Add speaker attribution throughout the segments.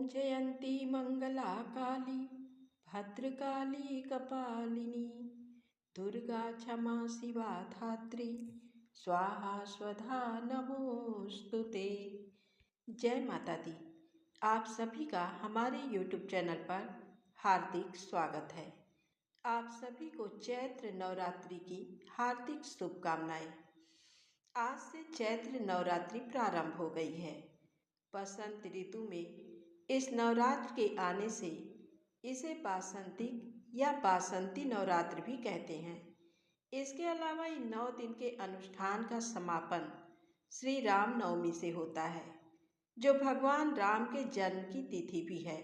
Speaker 1: जयंती मंगला काली भद्रकाली कपालिनी दुर्गा क्षमा शिवा धात्री स्वाहा स्वधा नमोस्तुते। जय माता दी। आप सभी का हमारे YouTube चैनल पर हार्दिक स्वागत है। आप सभी को चैत्र नवरात्रि की हार्दिक शुभकामनाएं। आज से चैत्र नवरात्रि प्रारंभ हो गई है। बसंत ऋतु में इस नवरात्र के आने से इसे बासंतिक या बासंती नवरात्र भी कहते हैं। इसके अलावा इन 9 दिन के अनुष्ठान का समापन श्री राम नवमी से होता है, जो भगवान राम के जन्म की तिथि भी है।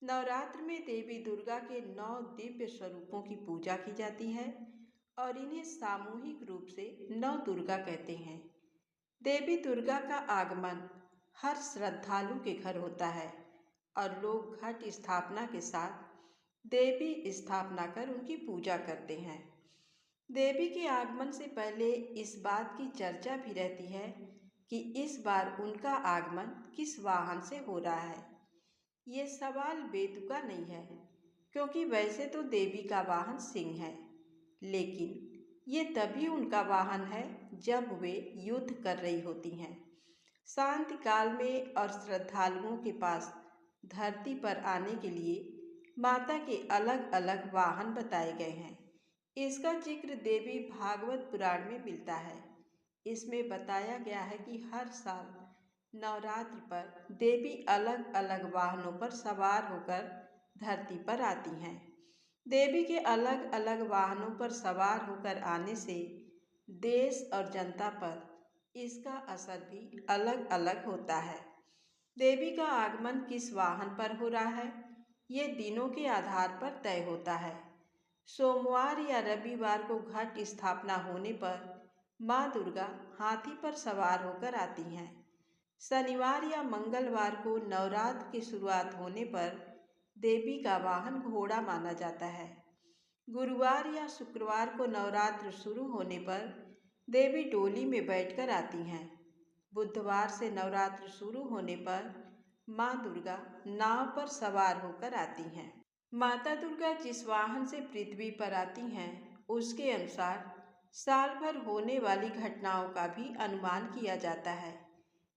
Speaker 1: नवरात्र में देवी दुर्गा के 9 दिव्य स्वरूपों की पूजा की जाती है और इन्हें सामूहिक रूप से नौ दुर्गा कहते हैं। देवी दुर्गा का आगमन हर श्रद्धालु के घर होता है और लोग घट स्थापना के साथ देवी स्थापना कर उनकी पूजा करते हैं। देवी के आगमन से पहले इस बात की चर्चा भी रहती है कि इस बार उनका आगमन किस वाहन से हो रहा है। ये सवाल बेतुका नहीं है, क्योंकि वैसे तो देवी का वाहन सिंह है, लेकिन ये तभी उनका वाहन है जब वे युद्ध कर रही होती हैं। शांति काल में और श्रद्धालुओं के पास धरती पर आने के लिए माता के अलग अलग वाहन बताए गए हैं। इसका जिक्र देवी भागवत पुराण में मिलता है। इसमें बताया गया है कि हर साल नवरात्र पर देवी अलग अलग वाहनों पर सवार होकर धरती पर आती हैं। देवी के अलग अलग वाहनों पर सवार होकर आने से देश और जनता पर इसका असर भी अलग अलग होता है। देवी का आगमन किस वाहन पर हो रहा है, ये दिनों के आधार पर तय होता है। सोमवार या रविवार को घट स्थापना होने पर माँ दुर्गा हाथी पर सवार होकर आती हैं। शनिवार या मंगलवार को नवरात्र की शुरुआत होने पर देवी का वाहन घोड़ा माना जाता है। गुरुवार या शुक्रवार को नवरात्र शुरू होने पर देवी डोली में बैठकर आती हैं। बुधवार से नवरात्र शुरू होने पर माँ दुर्गा नाव पर सवार होकर आती हैं। माता दुर्गा जिस वाहन से पृथ्वी पर आती हैं, उसके अनुसार साल भर होने वाली घटनाओं का भी अनुमान किया जाता है।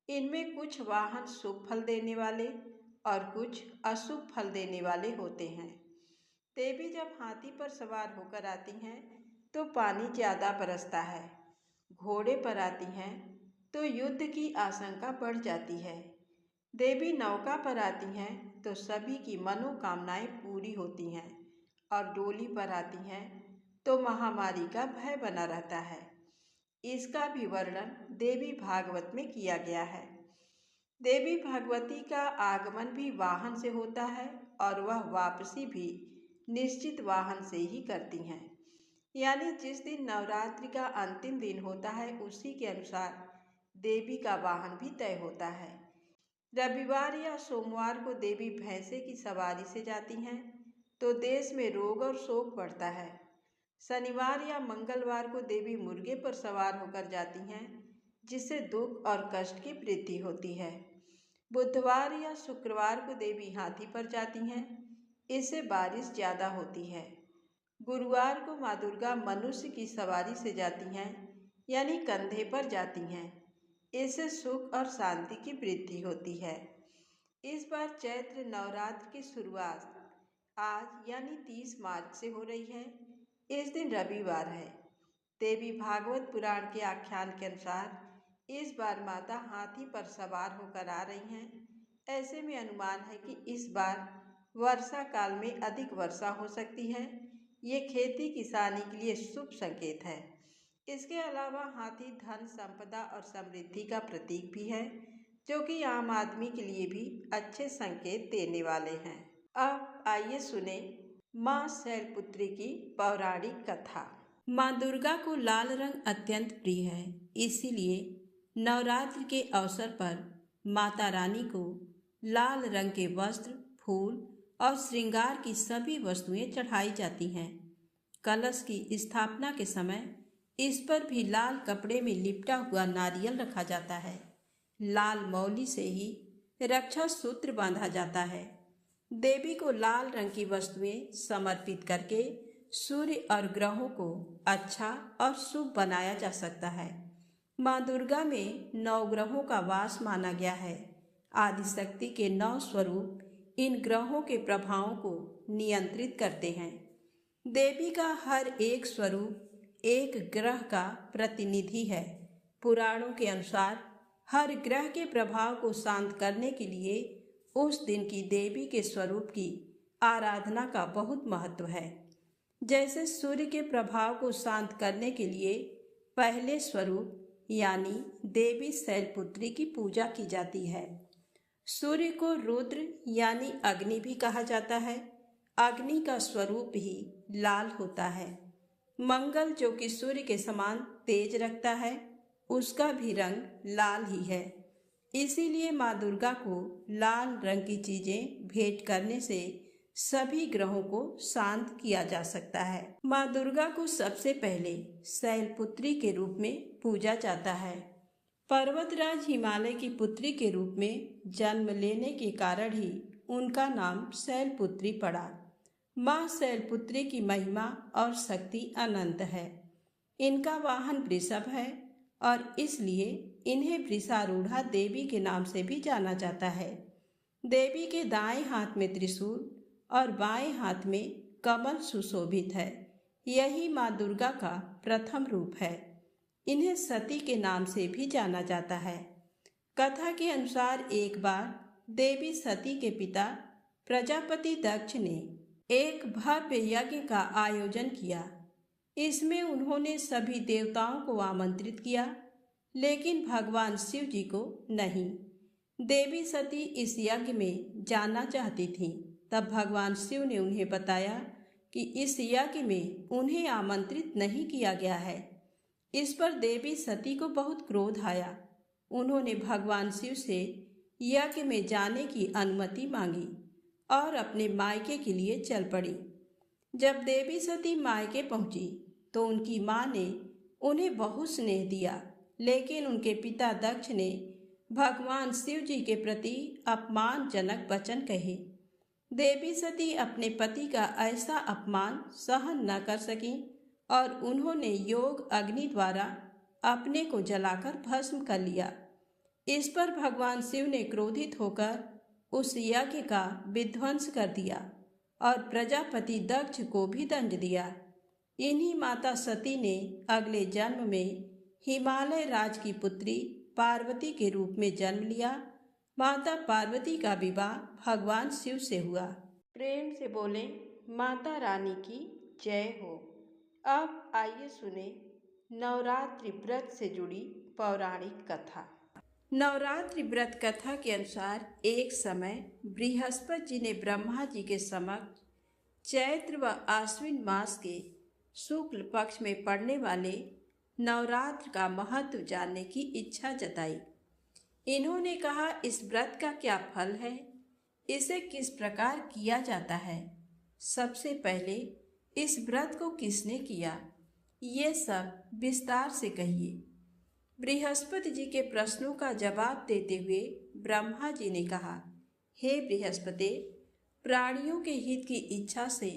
Speaker 1: इनमें कुछ वाहन शुभ फल देने वाले और कुछ अशुभ फल देने वाले होते हैं। देवी जब हाथी पर सवार होकर आती हैं तो पानी ज़्यादा बरसता है। घोड़े पर आती हैं तो युद्ध की आशंका बढ़ जाती है। देवी नौका पर आती हैं तो सभी की मनोकामनाएं पूरी होती हैं और डोली पर आती हैं तो महामारी का भय बना रहता है। इसका भी वर्णन देवी भागवत में किया गया है। देवी भगवती का आगमन भी वाहन से होता है और वह वापसी भी निश्चित वाहन से ही करती हैं। यानी जिस दिन नवरात्रि का अंतिम दिन होता है, उसी के अनुसार देवी का वाहन भी तय होता है। रविवार या सोमवार को देवी भैंसे की सवारी से जाती हैं तो देश में रोग और शोक बढ़ता है। शनिवार या मंगलवार को देवी मुर्गे पर सवार होकर जाती हैं, जिससे दुख और कष्ट की वृद्धि होती है। बुधवार या शुक्रवार को देवी हाथी पर जाती हैं, इससे बारिश ज़्यादा होती है। गुरुवार को माँ दुर्गा मनुष्य की सवारी से जाती हैं, यानी कंधे पर जाती हैं। इससे सुख और शांति की वृद्धि होती है। इस बार चैत्र नवरात्र की शुरुआत आज यानी 30 मार्च से हो रही है। इस दिन रविवार है। देवी भागवत पुराण के आख्यान के अनुसार इस बार माता हाथी पर सवार होकर आ रही हैं। ऐसे में अनुमान है कि इस बार वर्षा काल में अधिक वर्षा हो सकती है। ये खेती किसानी के लिए शुभ संकेत है। इसके अलावा हाथी धन, संपदा और समृद्धि का प्रतीक भी है, जो कि आम आदमी के लिए भी अच्छे संकेत देने वाले हैं। अब आइए सुने माँ शैलपुत्री की पौराणिक कथा। माँ दुर्गा को लाल रंग अत्यंत प्रिय है, इसीलिए नवरात्र के अवसर पर माता रानी को लाल रंग के वस्त्र, फूल और श्रृंगार की सभी वस्तुएं चढ़ाई जाती हैं। कलश की स्थापना के समय इस पर भी लाल कपड़े में लिपटा हुआ नारियल रखा जाता है। लाल मौली से ही रक्षा सूत्र बांधा जाता है। देवी को लाल रंग की वस्तुएं समर्पित करके सूर्य और ग्रहों को अच्छा और शुभ बनाया जा सकता है। माँ दुर्गा में 9 ग्रहों का वास माना गया है। आदिशक्ति के 9 स्वरूप इन ग्रहों के प्रभावों को नियंत्रित करते हैं। देवी का हर एक स्वरूप एक ग्रह का प्रतिनिधि है। पुराणों के अनुसार हर ग्रह के प्रभाव को शांत करने के लिए उस दिन की देवी के स्वरूप की आराधना का बहुत महत्व है। जैसे सूर्य के प्रभाव को शांत करने के लिए पहले स्वरूप यानी देवी शैलपुत्री की पूजा की जाती है। सूर्य को रुद्र यानी अग्नि भी कहा जाता है। अग्नि का स्वरूप ही लाल होता है। मंगल जो कि सूर्य के समान तेज रखता है, उसका भी रंग लाल ही है। इसीलिए माँ दुर्गा को लाल रंग की चीजें भेंट करने से सभी ग्रहों को शांत किया जा सकता है। माँ दुर्गा को सबसे पहले शैलपुत्री के रूप में पूजा जाता है। पर्वतराज हिमालय की पुत्री के रूप में जन्म लेने के कारण ही उनका नाम शैलपुत्री पड़ा। माँ शैलपुत्री की महिमा और शक्ति अनंत है। इनका वाहन वृषभ है और इसलिए इन्हें वृषारूढ़ा देवी के नाम से भी जाना जाता है। देवी के दाएं हाथ में त्रिशूल और बाएं हाथ में कमल सुशोभित है। यही माँ दुर्गा का प्रथम रूप है। इन्हें सती के नाम से भी जाना जाता है। कथा के अनुसार एक बार देवी सती के पिता प्रजापति दक्ष ने एक भव्य यज्ञ का आयोजन किया। इसमें उन्होंने सभी देवताओं को आमंत्रित किया, लेकिन भगवान शिव जी को नहीं। देवी सती इस यज्ञ में जाना चाहती थीं। तब भगवान शिव ने उन्हें बताया कि इस यज्ञ में उन्हें आमंत्रित नहीं किया गया है। इस पर देवी सती को बहुत क्रोध आया। उन्होंने भगवान शिव से यज्ञ में जाने की अनुमति मांगी और अपने मायके के लिए चल पड़ी। जब देवी सती मायके पहुंची तो उनकी मां ने उन्हें बहुत स्नेह दिया, लेकिन उनके पिता दक्ष ने भगवान शिव जी के प्रति अपमानजनक वचन कहे। देवी सती अपने पति का ऐसा अपमान सहन न कर सकीं और उन्होंने योग अग्नि द्वारा अपने को जलाकर भस्म कर लिया। इस पर भगवान शिव ने क्रोधित होकर उस यज्ञ का विध्वंस कर दिया और प्रजापति दक्ष को भी दंड दिया। इन्हीं माता सती ने अगले जन्म में हिमालय राज की पुत्री पार्वती के रूप में जन्म लिया। माता पार्वती का विवाह भगवान शिव से हुआ। प्रेम से बोले माता रानी की जय हो। अब आइए सुने नवरात्रि व्रत से जुड़ी पौराणिक कथा। नवरात्रि व्रत कथा के अनुसार एक समय बृहस्पति जी ने ब्रह्मा जी के समक्ष चैत्र व आश्विन मास के शुक्ल पक्ष में पड़ने वाले नवरात्र का महत्व जानने की इच्छा जताई। इन्होंने कहा, इस व्रत का क्या फल है, इसे किस प्रकार किया जाता है, सबसे पहले इस व्रत को किसने किया, ये सब विस्तार से कहिए। बृहस्पति जी के प्रश्नों का जवाब देते हुए ब्रह्मा जी ने कहा, हे बृहस्पति, प्राणियों के हित की इच्छा से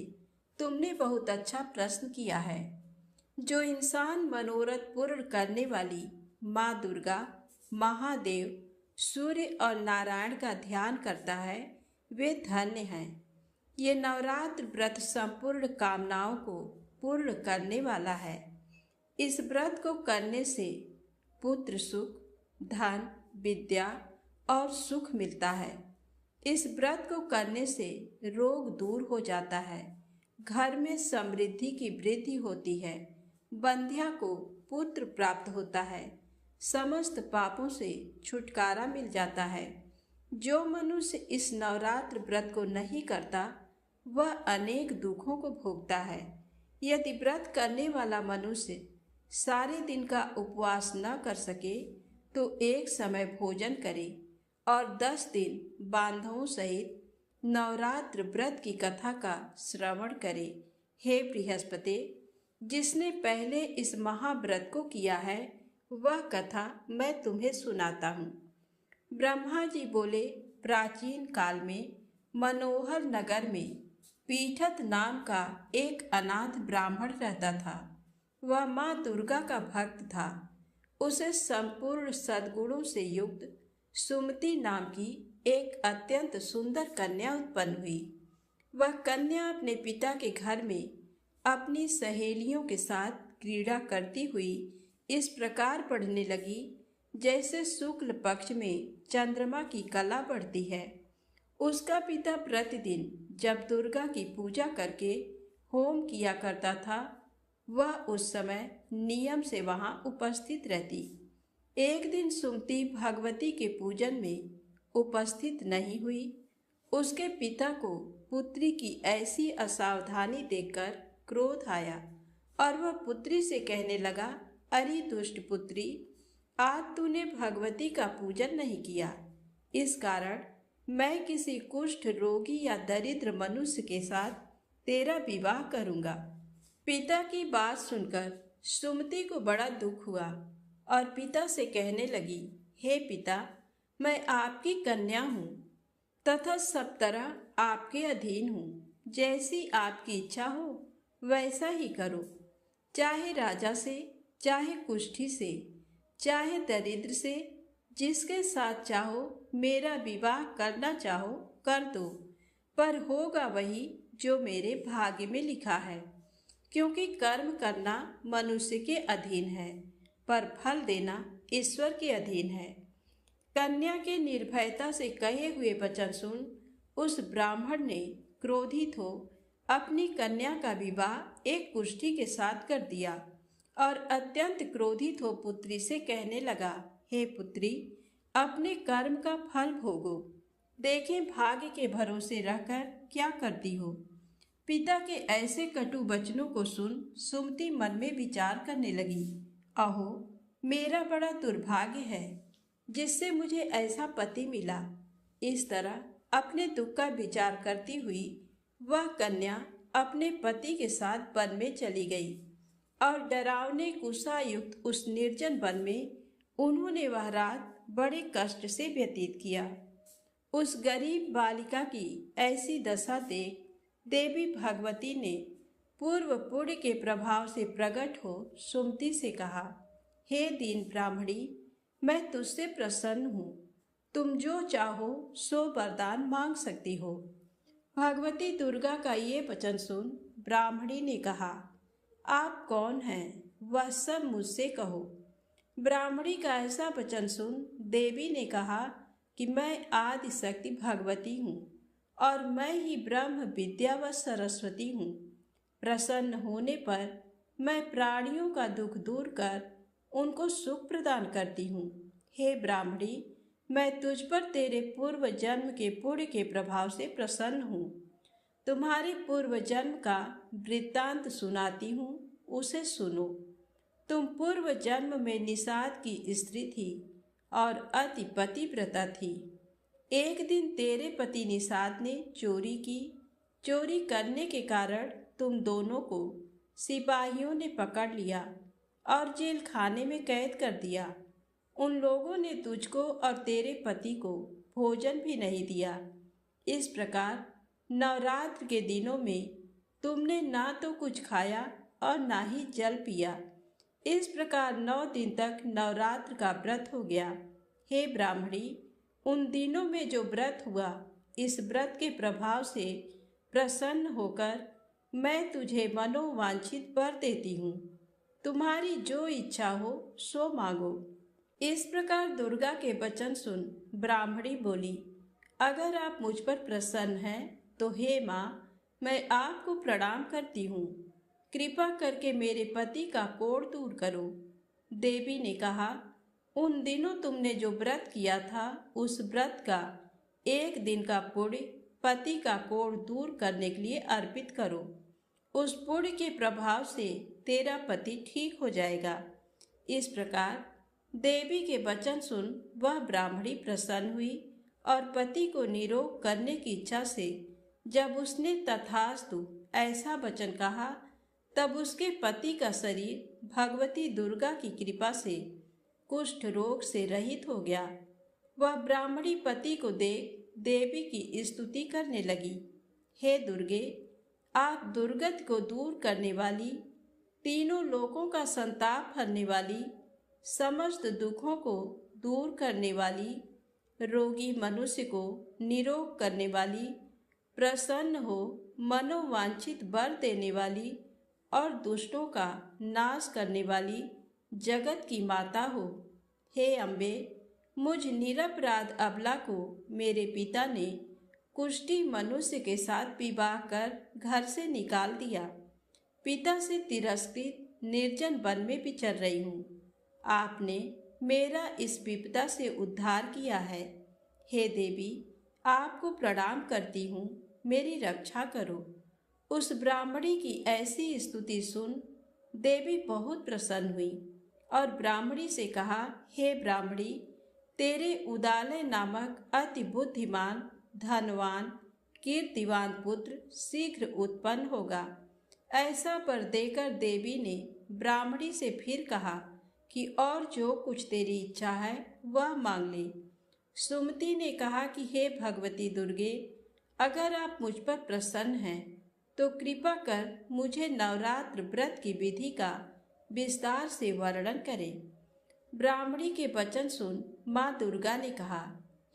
Speaker 1: तुमने बहुत अच्छा प्रश्न किया है। जो इंसान मनोरथ पूर्ण करने वाली माँ दुर्गा, महादेव, सूर्य और नारायण का ध्यान करता है, वे धन्य हैं। ये नवरात्र व्रत संपूर्ण कामनाओं को पूर्ण करने वाला है। इस व्रत को करने से पुत्र सुख, धन, विद्या और सुख मिलता है। इस व्रत को करने से रोग दूर हो जाता है, घर में समृद्धि की वृद्धि होती है, बंध्या को पुत्र प्राप्त होता है, समस्त पापों से छुटकारा मिल जाता है। जो मनुष्य इस नवरात्र व्रत को नहीं करता वह अनेक दुखों को भोगता है। यदि व्रत करने वाला मनुष्य सारे दिन का उपवास न कर सके तो एक समय भोजन करे और 10 दिन बांधवों सहित नवरात्र व्रत की कथा का श्रवण करे। हे बृहस्पति, जिसने पहले इस महाव्रत को किया है वह कथा मैं तुम्हें सुनाता हूँ। ब्रह्मा जी बोले, प्राचीन काल में मनोहर नगर में पीठत नाम का एक अनाथ ब्राह्मण रहता था। वह माँ दुर्गा का भक्त था। उसे संपूर्ण सद्गुणों से युक्त सुमति नाम की एक अत्यंत सुंदर कन्या उत्पन्न हुई। वह कन्या अपने पिता के घर में अपनी सहेलियों के साथ क्रीड़ा करती हुई इस प्रकार पढ़ने लगी जैसे शुक्ल पक्ष में चंद्रमा की कला बढ़ती है। उसका पिता प्रतिदिन जब दुर्गा की पूजा करके होम किया करता था, वह उस समय नियम से वहां उपस्थित रहती। एक दिन सुमति भगवती के पूजन में उपस्थित नहीं हुई। उसके पिता को पुत्री की ऐसी असावधानी देखकर क्रोध आया और वह पुत्री से कहने लगा, अरे दुष्ट पुत्री, आज तूने भगवती का पूजन नहीं किया। इस कारण मैं किसी कुष्ठ रोगी या दरिद्र मनुष्य के साथ तेरा विवाह करूंगा। पिता की बात सुनकर सुमति को बड़ा दुख हुआ और पिता से कहने लगी, हे पिता, मैं आपकी कन्या हूँ तथा सब तरह आपके अधीन हूँ। जैसी आपकी इच्छा हो वैसा ही करो। चाहे राजा से, चाहे कुष्ठी से, चाहे दरिद्र से, जिसके साथ चाहो मेरा विवाह करना चाहो कर दो, पर होगा वही जो मेरे भाग्य में लिखा है। क्योंकि कर्म करना मनुष्य के अधीन है, पर फल देना ईश्वर के अधीन है। कन्या के निर्भयता से कहे हुए वचन सुन उस ब्राह्मण ने क्रोधित हो अपनी कन्या का विवाह एक कुष्ठी के साथ कर दिया और अत्यंत क्रोधित हो पुत्री से कहने लगा, हे पुत्री, अपने कर्म का फल भोगो। देखें भाग्य के भरोसे रहकर क्या करती हो। पिता के ऐसे कटु वचनों को सुन सुमति मन में विचार करने लगी, अहो, मेरा बड़ा दुर्भाग्य है जिससे मुझे ऐसा पति मिला। इस तरह अपने दुख का विचार करती हुई वह कन्या अपने पति के साथ वन में चली गई और डरावने कुशायुक्त उस निर्जन वन में उन्होंने वह रात बड़े कष्ट से व्यतीत किया। उस गरीब बालिका की ऐसी दशा देख देवी भगवती ने पूर्व पुण्य के प्रभाव से प्रकट हो सुमति से कहा, हे दीन ब्राह्मणी, मैं तुझसे प्रसन्न हूँ। तुम जो चाहो सो वरदान मांग सकती हो। भगवती दुर्गा का ये वचन सुन ब्राह्मणी ने कहा, आप कौन हैं, वह सब मुझसे कहो। ब्राह्मणी का ऐसा वचन सुन देवी ने कहा कि मैं आदि शक्ति भगवती हूँ और मैं ही ब्रह्म विद्या व सरस्वती हूँ। प्रसन्न होने पर मैं प्राणियों का दुख दूर कर उनको सुख प्रदान करती हूँ। हे ब्राह्मणी, मैं तुझ पर तेरे पूर्व जन्म के पुण्य के प्रभाव से प्रसन्न हूँ। तुम्हारे पूर्व जन्म का वृत्तांत सुनाती हूँ, उसे सुनो। तुम पूर्व जन्म में निषाद की स्त्री थी और अति पतिव्रता थी। एक दिन तेरे पति निषाद ने चोरी की। चोरी करने के कारण तुम दोनों को सिपाहियों ने पकड़ लिया और जेल खाने में कैद कर दिया। उन लोगों ने तुझको और तेरे पति को भोजन भी नहीं दिया। इस प्रकार नवरात्र के दिनों में तुमने ना तो कुछ खाया और ना ही जल पिया। इस प्रकार 9 दिन तक नवरात्र का व्रत हो गया। हे ब्राह्मणी, उन दिनों में जो व्रत हुआ, इस व्रत के प्रभाव से प्रसन्न होकर मैं तुझे मनोवांछित वर देती हूँ। तुम्हारी जो इच्छा हो सो मांगो। इस प्रकार दुर्गा के वचन सुन ब्राह्मणी बोली, अगर आप मुझ पर प्रसन्न हैं तो हे माँ, मैं आपको प्रणाम करती हूँ। कृपा करके मेरे पति का कोढ़ दूर करो। देवी ने कहा, उन दिनों तुमने जो व्रत किया था उस व्रत का 1 दिन का पुण्य पति का कोढ़ दूर करने के लिए अर्पित करो। उस पुण्य के प्रभाव से तेरा पति ठीक हो जाएगा। इस प्रकार देवी के वचन सुन वह ब्राह्मणी प्रसन्न हुई और पति को निरोग करने की इच्छा से जब उसने तथास्तु ऐसा वचन कहा, तब उसके पति का शरीर भगवती दुर्गा की कृपा से कुष्ठ रोग से रहित हो गया। वह ब्राह्मणी पति को देख देवी की स्तुति करने लगी। हे दुर्गे, आप दुर्गत को दूर करने वाली, तीनों लोकों का संताप हरने वाली, समस्त दुखों को दूर करने वाली, रोगी मनुष्य को निरोग करने वाली, प्रसन्न हो मनोवांछित वर देने वाली और दुष्टों का नाश करने वाली जगत की माता हो। हे अम्बे, मुझ निरपराध अबला को मेरे पिता ने कुष्ठी मनुष्य के साथ विवाह कर घर से निकाल दिया। पिता से तिरस्कृत निर्जन वन में विचर रही हूँ। आपने मेरा इस विपदा से उद्धार किया है। हे देवी, आपको प्रणाम करती हूँ, मेरी रक्षा करो। उस ब्राह्मणी की ऐसी स्तुति सुन देवी बहुत प्रसन्न हुई और ब्राह्मणी से कहा, हे ब्राह्मणी, तेरे उदालय नामक अति बुद्धिमान, धनवान, कीर्तिवान पुत्र शीघ्र उत्पन्न होगा। ऐसा वर देकर देवी ने ब्राह्मणी से फिर कहा कि और जो कुछ तेरी इच्छा है वह मांग ले। सुमति ने कहा कि हे भगवती दुर्गे, अगर आप मुझ पर प्रसन्न हैं तो कृपा कर मुझे नवरात्र व्रत की विधि का विस्तार से वर्णन करें। ब्राह्मणी के वचन सुन माँ दुर्गा ने कहा,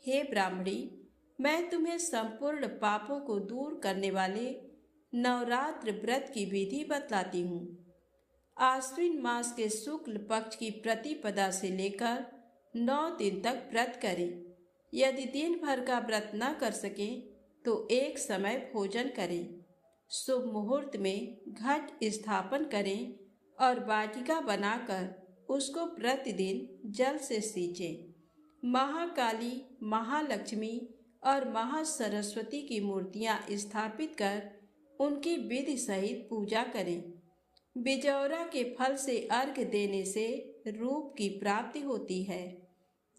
Speaker 1: हे ब्राह्मणी, मैं तुम्हें संपूर्ण पापों को दूर करने वाले नवरात्र व्रत की विधि बतलाती हूँ। आश्विन मास के शुक्ल पक्ष की प्रतिपदा से लेकर 9 दिन तक व्रत करें। यदि दिन भर का व्रत न कर सकें तो एक समय भोजन करें। शुभ मुहूर्त में घट स्थापन करें और वाटिका बनाकर उसको प्रतिदिन जल से सींचें। महाकाली, महालक्ष्मी और महासरस्वती की मूर्तियां स्थापित कर उनकी विधि सहित पूजा करें। बिजौरा के फल से अर्घ्य देने से रूप की प्राप्ति होती है।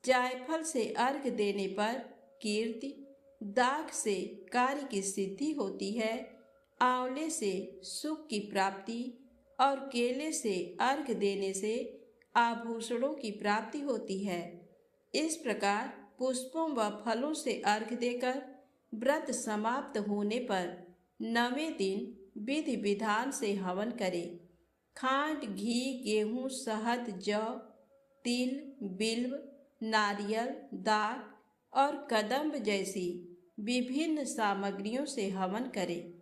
Speaker 1: जायफल से अर्घ्य देने पर कीर्ति, दाख से कार्य की सिद्धि होती है, आंवले से सुख की प्राप्ति और केले से अर्घ्य देने से आभूषणों की प्राप्ति होती है। इस प्रकार पुष्पों व फलों से अर्घ्य देकर व्रत समाप्त होने पर 9वें दिन विधि विधान से हवन करें। खांड, घी, गेहूँ, शहद, जौ, तिल, बिल्व, नारियल, दाख और कदम्ब जैसी विभिन्न सामग्रियों से हवन करें।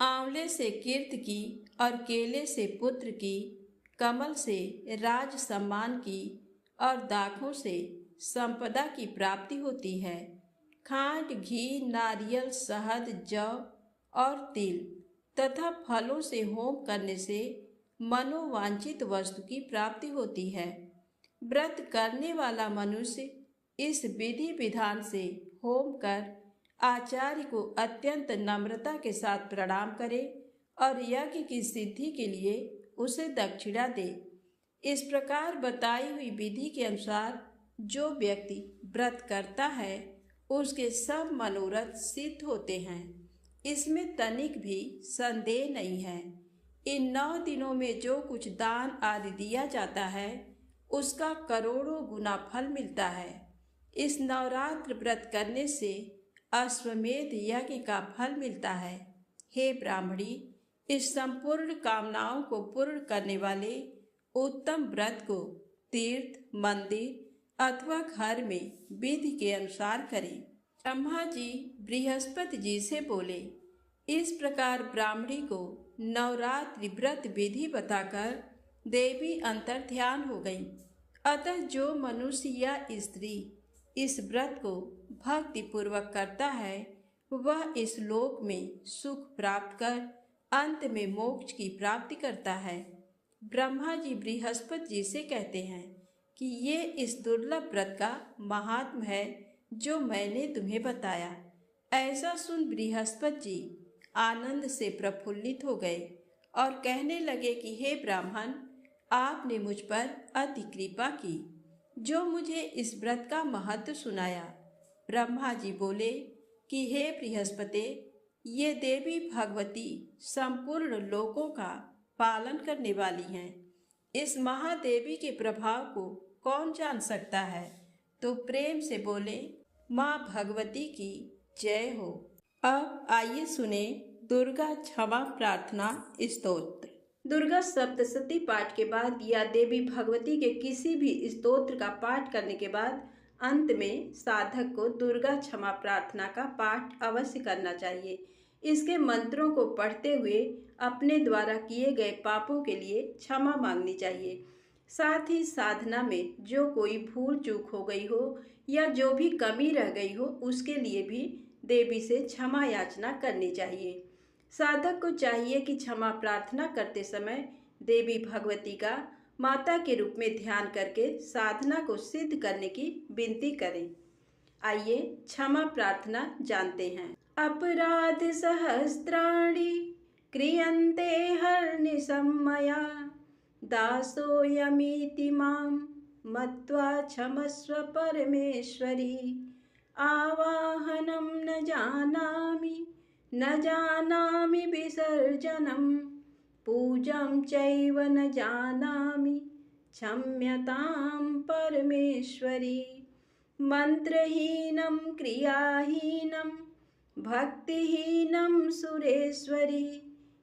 Speaker 1: आंवले से कीर्ति की और केले से पुत्र की, कमल से राज सम्मान की और दाखों से संपदा की प्राप्ति होती है। खांड, घी, नारियल, शहद, जौ और तिल तथा फलों से होम करने से मनोवांछित वस्तु की प्राप्ति होती है। व्रत करने वाला मनुष्य इस विधि विधान से होम कर आचार्य को अत्यंत नम्रता के साथ प्रणाम करे और यज्ञ की सिद्धि के लिए उसे दक्षिणा दे। इस प्रकार बताई हुई विधि के अनुसार जो व्यक्ति व्रत करता है उसके सब मनोरथ सिद्ध होते हैं। इसमें तनिक भी संदेह नहीं है। इन 9 दिनों में जो कुछ दान आदि दिया जाता है उसका करोड़ों गुना फल मिलता है। इस नवरात्र व्रत करने से अश्वमेध यज्ञ का फल मिलता है। हे ब्राह्मणी, इस संपूर्ण कामनाओं को पूर्ण करने वाले उत्तम व्रत को तीर्थ, मंदिर अथवा घर में विधि के अनुसार करें। ब्रह्मा जी बृहस्पति जी से बोले, इस प्रकार ब्राह्मणी को नवरात्रि व्रत विधि बताकर देवी अंतर ध्यान हो गई। अतः जो मनुष्य या स्त्री इस व्रत को भक्ति पूर्वक करता है वह इस लोक में सुख प्राप्त कर अंत में मोक्ष की प्राप्ति करता है। ब्रह्मा जी बृहस्पति जी से कहते हैं कि ये इस दुर्लभ व्रत का महात्म है जो मैंने तुम्हें बताया। ऐसा सुन बृहस्पति जी आनंद से प्रफुल्लित हो गए और कहने लगे कि हे ब्राह्मण, आपने मुझ पर अति कृपा की जो मुझे इस व्रत का महत्व सुनाया। ब्रह्मा जी बोले कि हे बृहस्पति, ये देवी भगवती संपूर्ण लोकों का पालन करने वाली हैं। इस महादेवी के प्रभाव को कौन जान सकता है? तो प्रेम से बोले, माँ भगवती की जय हो। अब आइए सुने दुर्गा क्षमा प्रार्थना स्तोत्र। दुर्गा सप्तशती पाठ के बाद या देवी भगवती के किसी भी स्तोत्र का पाठ करने के बाद अंत में साधक को दुर्गा क्षमा प्रार्थना का पाठ अवश्य करना चाहिए। इसके मंत्रों को पढ़ते हुए अपने द्वारा किए गए पापों के लिए क्षमा मांगनी चाहिए। साथ ही साधना में जो कोई भूल चूक हो गई हो या जो भी कमी रह गई हो उसके लिए भी देवी से क्षमा याचना करनी चाहिए। साधक को चाहिए कि क्षमा प्रार्थना करते समय देवी भगवती का माता के रूप में ध्यान करके साधना को सिद्ध करने की विनती करें। आइए क्षमा प्रार्थना जानते हैं। अपराध सहस्त्राणि क्रियन्ते हर्निशं मया दासोऽयमिति मां मत्वा क्षमस्व परमेश्वरी। आवाहनं न जानामि विसर्जनं पूजां चैव न जानामि क्षम्यतां परमेश्वरी। मंत्रहीनं क्रियाहीनं भक्तिहीनं सुरेश्वरी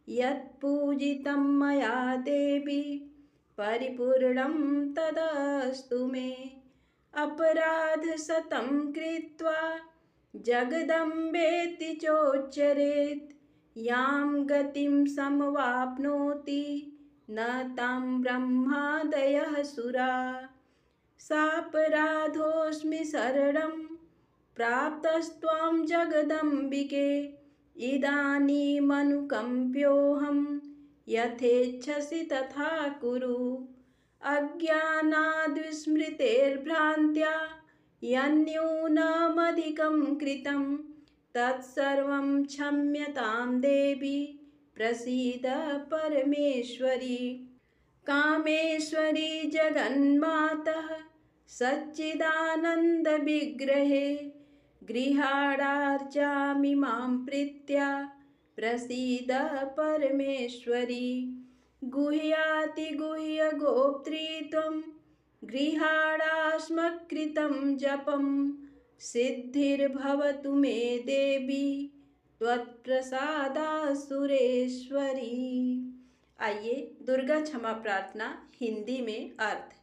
Speaker 1: यत्पूजितं मया देवी परिपूर्णं तदस्तु मे। अपराध शतं कृत्वा जगदम्बेति चोच्चरेत् यां गतिं समवाप्नोति न तां ब्रह्मादयः सुरा। सापराधोऽस्मि शरणं प्राप्तस्त्वां जगदम्बिके इदानीमनुकम्प्योऽहं यथेच्छसि तथा कुरु। अज्ञानाद्विस्मृतेर्भ्रान्त्या यन्न्यूनमधिकं कृतं तत्सर्वं क्षम्यतां देवी प्रसीद परमेश्वरी। कामेश्वरी जगन्मातः सच्चिदानन्दविग्रहे गृहाणार्चामि मां प्रीत्या प्रसीद परमेश्वरी। गुह्यातिगुह्यगोप्त्री त्वं गृहाणास्मत्कृतं जपं सिद्धिर्भवतु मे देवी त्वत्प्रसादात् सुरेश्वरी। आइए दुर्गा क्षमा प्रार्थना हिंदी में अर्थ।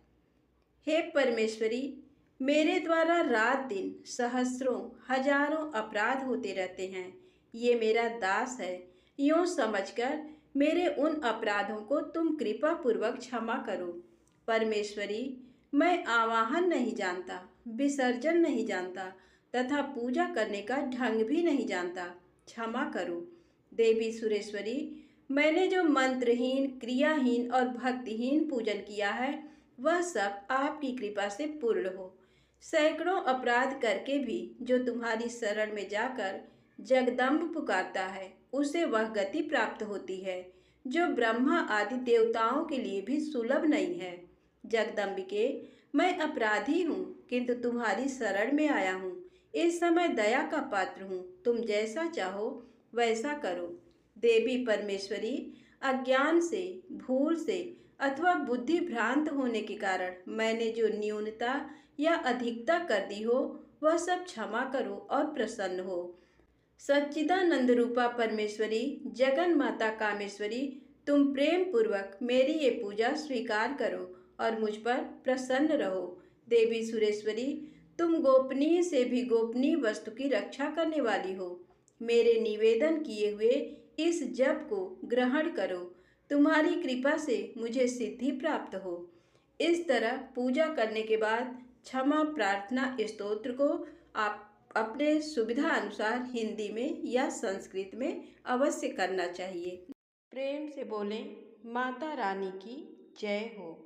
Speaker 1: हे परमेश्वरी, मेरे द्वारा रात दिन सहस्रों हजारों अपराध होते रहते हैं। ये मेरा दास है, यूँ समझकर मेरे उन अपराधों को तुम कृपा पूर्वक क्षमा करो। परमेश्वरी, मैं आवाहन नहीं जानता, विसर्जन नहीं जानता तथा पूजा करने का ढंग भी नहीं जानता, क्षमा करो। देवी सुरेश्वरी, मैंने जो मंत्रहीन, क्रियाहीन और भक्तिहीन पूजन किया है वह सब आपकी कृपा से पूर्ण हो। सैकड़ों अपराध करके भी जो तुम्हारी शरण में जाकर जगदम्ब पुकारता है उसे वह गति प्राप्त होती है जो ब्रह्मा आदि देवताओं के लिए भी सुलभ नहीं है। जगदम्बिके, मैं अपराधी हूँ किंतु तुम्हारी शरण में आया हूँ। इस समय दया का पात्र हूँ, तुम जैसा चाहो वैसा करो। देवी परमेश्वरी, अज्ञान से, भूल से अथवा बुद्धि भ्रांत होने के कारण मैंने जो न्यूनता या अधिकता कर दी हो वह सब क्षमा करो और प्रसन्न हो। सच्चिदानंद रूपा परमेश्वरी, जगन माता कामेश्वरी, तुम प्रेम पूर्वक मेरी ये पूजा स्वीकार करो और मुझ पर प्रसन्न रहो। देवी सुरेश्वरी, तुम गोपनीय से भी गोपनीय वस्तु की रक्षा करने वाली हो। मेरे निवेदन किए हुए इस जप को ग्रहण करो। तुम्हारी कृपा से मुझे सिद्धि प्राप्त हो। इस तरह पूजा करने के बाद क्षमा प्रार्थना स्तोत्र को आप अपने सुविधा अनुसार हिंदी में या संस्कृत में अवश्य करना चाहिए। प्रेम से बोलें, माता रानी की जय हो।